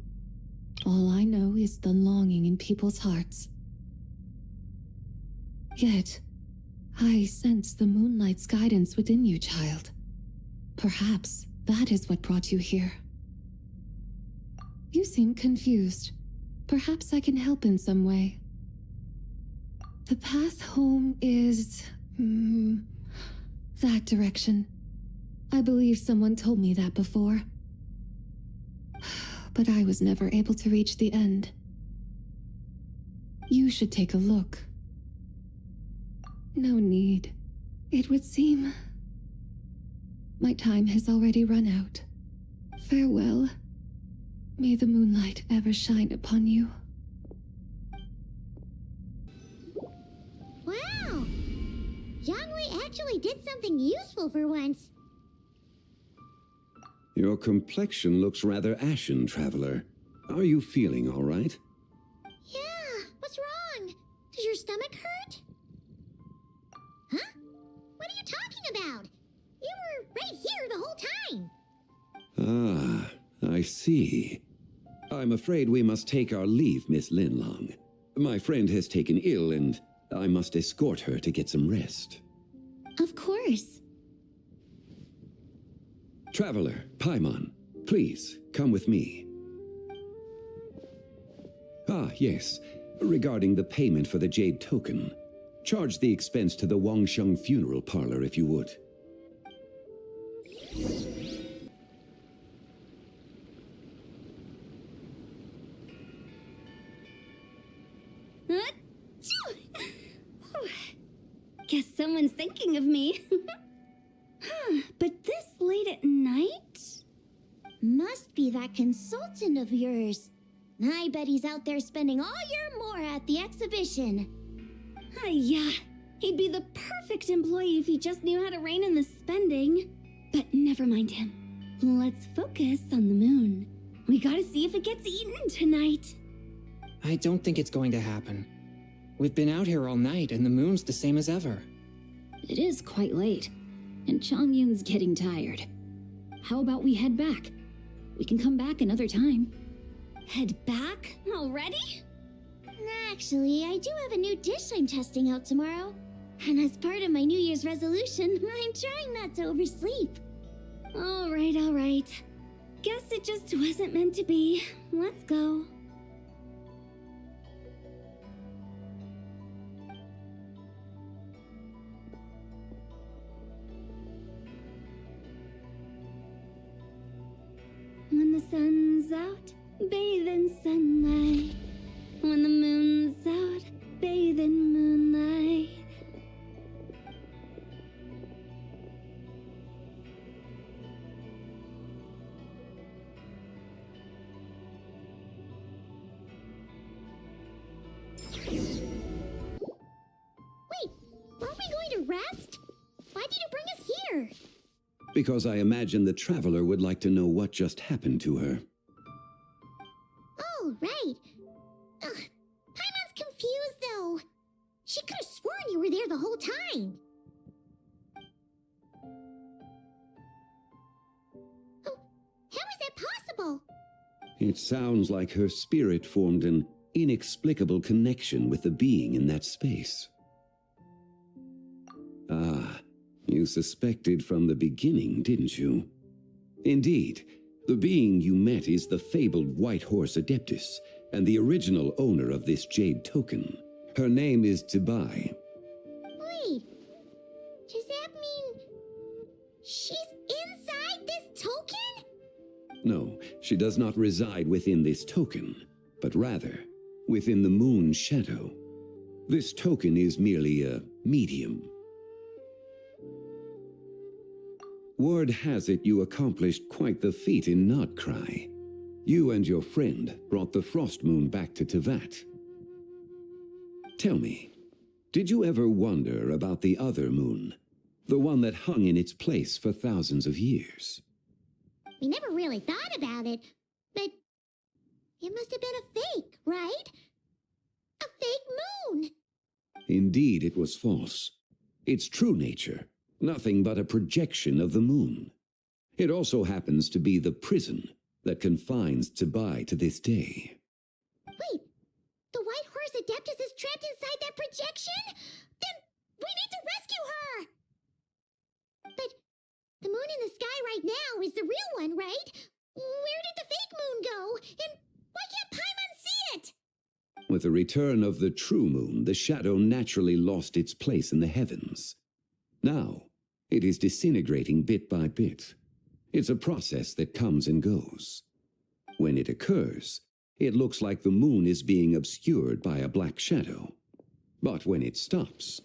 All I know is the longing in people's hearts. Yet, I sense the moonlight's guidance within you, child. Perhaps that is what brought you here. You seem confused. Perhaps I can help in some way. The path home is... that direction. I believe someone told me that before. But I was never able to reach the end. You should take a look. No need. It would seem... my time has already run out. Farewell. May the moonlight ever shine upon you. Wow! Zhongli actually did something useful for once. Your complexion looks rather ashen, Traveler. Are you feeling all right? Yeah, what's wrong? Does your stomach hurt? Huh? What are you talking about? You were Ah, I see. I'm afraid we must take our leave, Miss Linlong. My friend has taken ill, and I must escort her to get some rest. Of course. Traveler, Paimon, please, come with me. Ah, yes. Regarding the payment for the jade token, charge the expense to the Wangsheng funeral parlor if you would. Guess someone's thinking of me. But this late at night? Must be that consultant of yours. I bet he's out there spending all year more at the exhibition. Yeah, he'd be the perfect employee if he just knew how to rein in the spending. But never mind him. Let's focus on the moon. We gotta see if it gets eaten tonight. I don't think it's going to happen. We've been out here all night, and the moon's the same as ever. It is quite late, and Chongyun's getting tired. How about we head back? We can come back another time. Head back? Already? Actually, I do have a new dish I'm testing out tomorrow. And as part of my New Year's resolution, I'm trying not to oversleep. All right. Guess it just wasn't meant to be. Let's go. When the sun's out, bathe in sunlight. When the moon's out, bathe in moonlight. Wait, aren't we going to rest? Why did you bring us here? Because I imagine the traveler would like to know what just happened to her. Oh, right. Paimon's confused, though. She could have sworn you were there the whole time. Oh, how is that possible? It sounds like her spirit formed an inexplicable connection with the being in that space. Ah, you suspected from the beginning, didn't you? Indeed, the being you met is the fabled White Horse Adeptus, and the original owner of this jade token. Her name is Zibai. Wait, does that mean she's inside this token? No, she does not reside within this token, but rather within the moon's shadow. This token is merely a medium. Word has it you accomplished quite the feat in Notcry. You and your friend brought the Frost Moon back to Tevat. Tell me, did you ever wonder about the other moon? The one that hung in its place for thousands of years? We never really thought about it, but it must have been a fake, right? A fake moon! Indeed, it was false. Its true nature, nothing but a projection of the moon. It also happens to be the prison that confines Zibai to this day. Wait, the White Horse Adeptus is trapped inside that projection? Then we need to rescue her! But the moon in the sky right now is the real one, right? Where did the fake moon go? And why can't Paimon see it? With the return of the true moon, the shadow naturally lost its place in the heavens. Now, it is disintegrating bit by bit. It's a process that comes and goes. When it occurs, it looks like the moon is being obscured by a black shadow. But when it stops,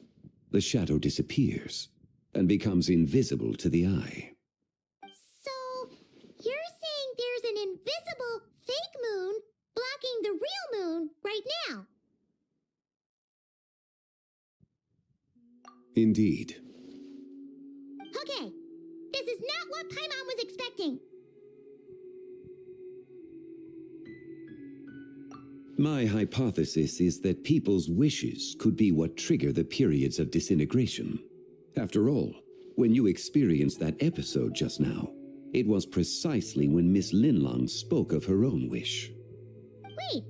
the shadow disappears and becomes invisible to the eye. So, you're saying there's an invisible fake moon blocking the real moon right now? Indeed. Okay, this is not what Paimon was expecting. My hypothesis is that people's wishes could be what trigger the periods of disintegration. After all, when you experienced that episode just now, It was precisely when Miss Linlang spoke of her own wish. Wait,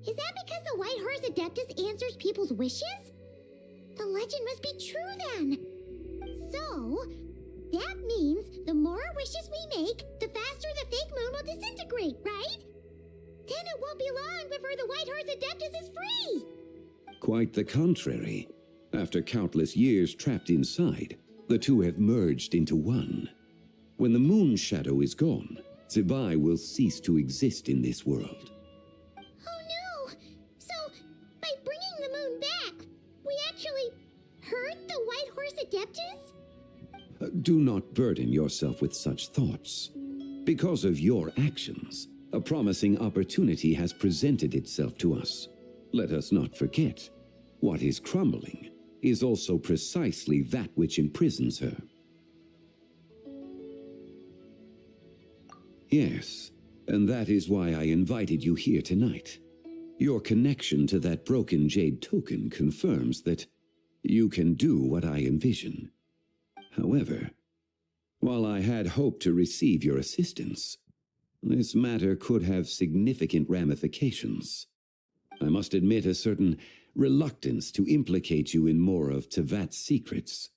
is that because the White Horse Adeptus answers people's wishes? The legend must be true then. So, that means the more wishes we make, the faster the fake moon will disintegrate, right? Then it won't be long before the White Horse Adeptus is free! Quite the contrary. After countless years trapped inside, the two have merged into one. When the moon shadow is gone, Zibai will cease to exist in this world. Oh no! So, by bringing the moon back, we actually hurt the White Horse Adeptus? Do not burden yourself with such thoughts. Because of your actions, a promising opportunity has presented itself to us. Let us not forget, what is crumbling is also precisely that which imprisons her. Yes, and that is why I invited you here tonight. Your connection to that broken jade token confirms that you can do what I envision. However, while I had hoped to receive your assistance, this matter could have significant ramifications. I must admit a certain reluctance to implicate you in more of Tevat's secrets.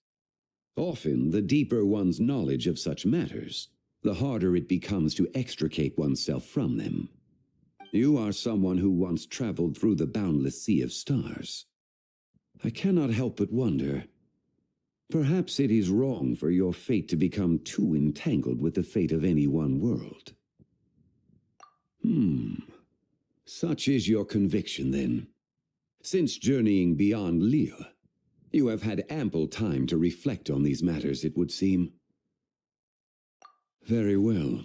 Often, the deeper one's knowledge of such matters, the harder it becomes to extricate oneself from them. You are someone who once traveled through the boundless sea of stars. I cannot help but wonder, perhaps it is wrong for your fate to become too entangled with the fate of any one world. Such is your conviction, then. Since journeying beyond Liyue, you have had ample time to reflect on these matters, it would seem. Very well.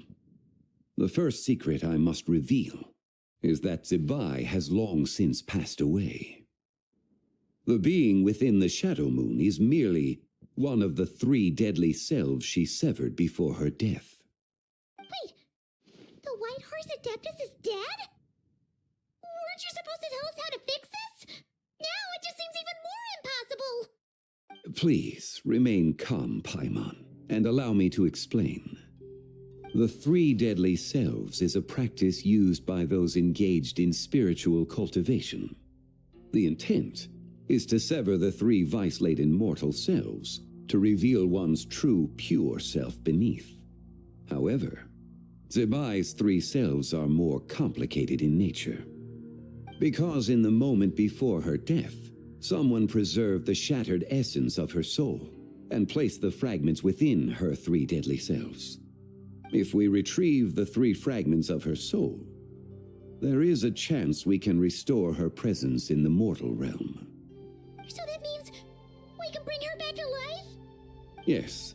The first secret I must reveal is that Zibai has long since passed away. The being within the Shadow Moon is merely one of the 3 deadly selves she severed before her death. Wait, the White Horse Adeptus is dead? Weren't you supposed to tell us how to fix this? Now it just seems even more impossible. Please, remain calm, Paimon, and allow me to explain. The 3 deadly selves is a practice used by those engaged in spiritual cultivation. The intent is to sever the 3 vice-laden mortal selves to reveal one's true, pure self beneath. However, Zibai's 3 selves are more complicated in nature. Because in the moment before her death, someone preserved the shattered essence of her soul and placed the fragments within her 3 deadly selves. If we retrieve the 3 fragments of her soul, there is a chance we can restore her presence in the mortal realm. So that means we can bring her back to life? Yes,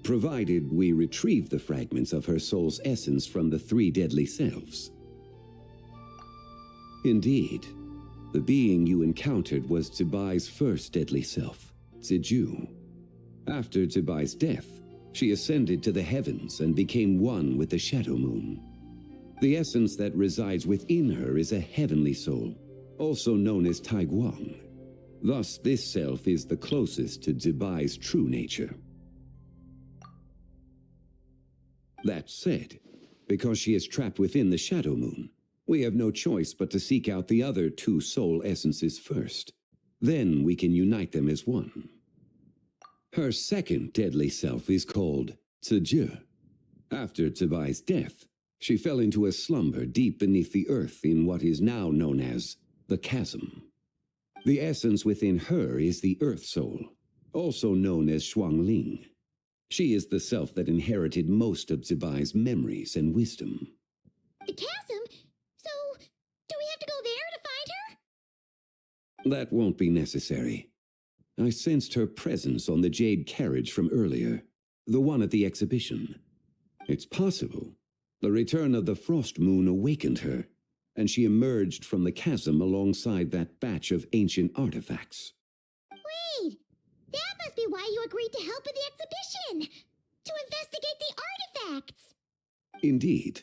provided we retrieve the fragments of her soul's essence from the 3 deadly selves. Indeed, the being you encountered was Zibai's first deadly self, Ziju. After Zibai's death, she ascended to the heavens and became one with the Shadow Moon. The essence that resides within her is a heavenly soul, also known as Taiguang. Thus, this self is the closest to Zibai's true nature. That said, because she is trapped within the Shadow Moon, we have no choice but to seek out the other 2 soul essences first. Then we can unite them as one. Her second deadly self is called Ziju. After Zibai's death, she fell into a slumber deep beneath the earth in what is now known as the Chasm. The essence within her is the Earth Soul, also known as Shuangling. She is the self that inherited most of Zibai's memories and wisdom. The chasm? So, do we have to go there to find her? That won't be necessary. I sensed her presence on the jade carriage from earlier, the one at the exhibition. It's possible the return of the Frost Moon awakened her, and she emerged from the chasm alongside that batch of ancient artifacts. Wait, that must be why you agreed to help with the exhibition! To investigate the artifacts! Indeed.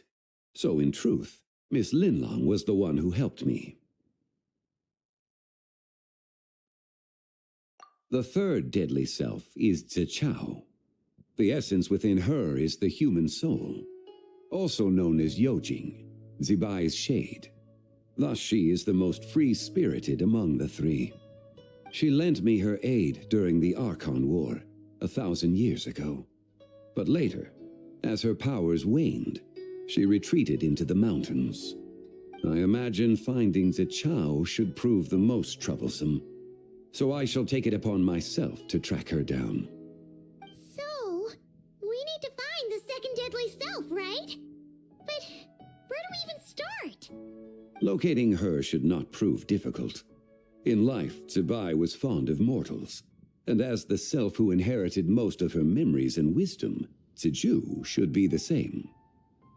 So in truth, Miss Linlang was the one who helped me. The third deadly self is Zichao. The essence within her is the human soul, also known as Yojing, Zibai's shade. Thus she is the most free-spirited among the three. She lent me her aid during the Archon War 1,000 years ago. But later, as her powers waned, she retreated into the mountains. I imagine finding Zichao should prove the most troublesome, so I shall take it upon myself to track her down. So, we need to find the second deadly self, right? But where do we even start? Locating her should not prove difficult. In life, Zibai was fond of mortals, and as the self who inherited most of her memories and wisdom, Ziju should be the same.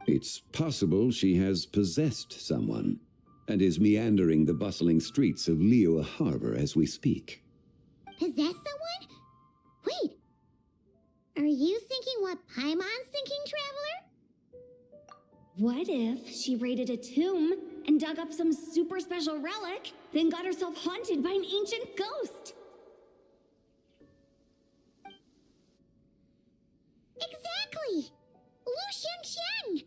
It's possible she has possessed someone, and is meandering the bustling streets of Liyue Harbor as we speak. Possess someone? Wait, are you thinking what Paimon's thinking, Traveler? What if she raided a tomb and dug up some super special relic, then got herself haunted by an ancient ghost? Exactly! Lu Xiangxiang!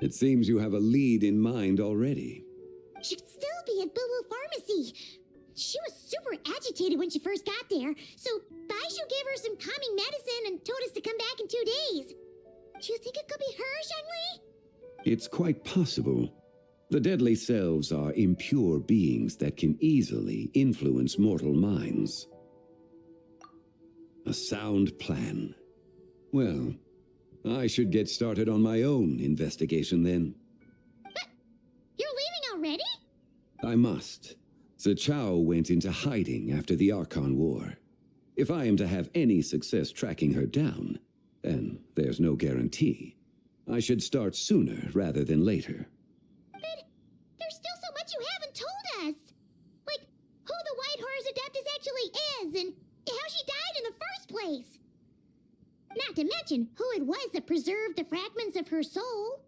It seems you have a lead in mind already. She'd still be at Boo Boo Pharmacy. She was super agitated when she first got there, so Baishu gave her some calming medicine and told us to come back in 2 days. Do you think it could be her, Shenli? It's quite possible. The deadly selves are impure beings that can easily influence mortal minds. A sound plan. Well, I should get started on my own investigation then. But you're leaving already? I must. Zichao went into hiding after the Archon War. If I am to have any success tracking her down, and there's no guarantee, I should start sooner rather than later. But there's still so much you haven't told us. Like, who the White Horse Adeptus actually is, and how she died in the first place. Not to mention who it was that preserved the fragments of her soul.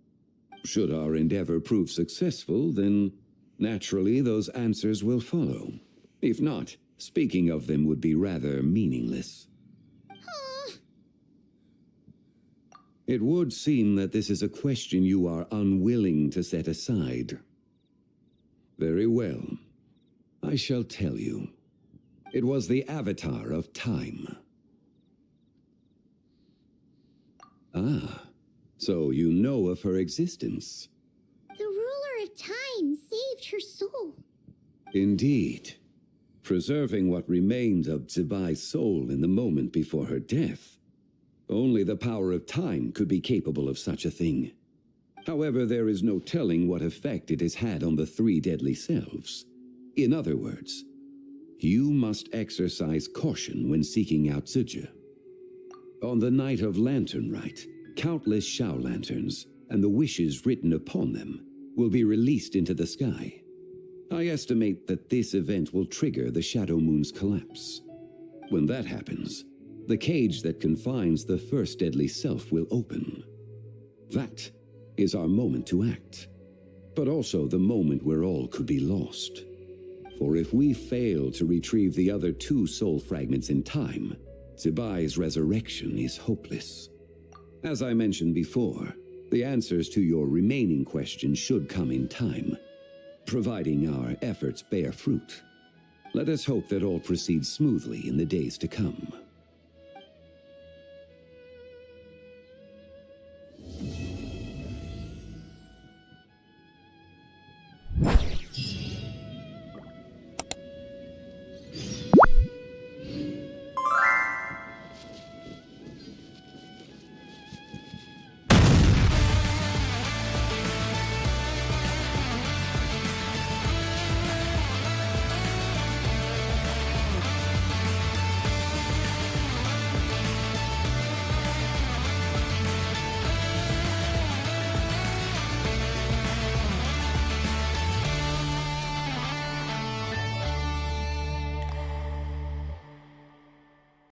Should our endeavor prove successful, then naturally those answers will follow. If not, speaking of them would be rather meaningless. It would seem that this is a question you are unwilling to set aside. Very well. I shall tell you. It was the Avatar of Time. Ah, so you know of her existence. The ruler of time saved her soul. Indeed. Preserving what remained of Zibai's soul in the moment before her death. Only the power of time could be capable of such a thing. However, there is no telling what effect it has had on the three deadly selves. In other words, you must exercise caution when seeking out Ziji. On the night of Lanternlit, countless Shao lanterns and the wishes written upon them will be released into the sky. I estimate that this event will trigger the Shadow Moon's collapse. When that happens, the cage that confines the first deadly self will open. That is our moment to act, but also the moment where all could be lost. For if we fail to retrieve the other two soul fragments in time, Zibai's resurrection is hopeless. As I mentioned before, the answers to your remaining questions should come in time, providing our efforts bear fruit. Let us hope that all proceeds smoothly in the days to come.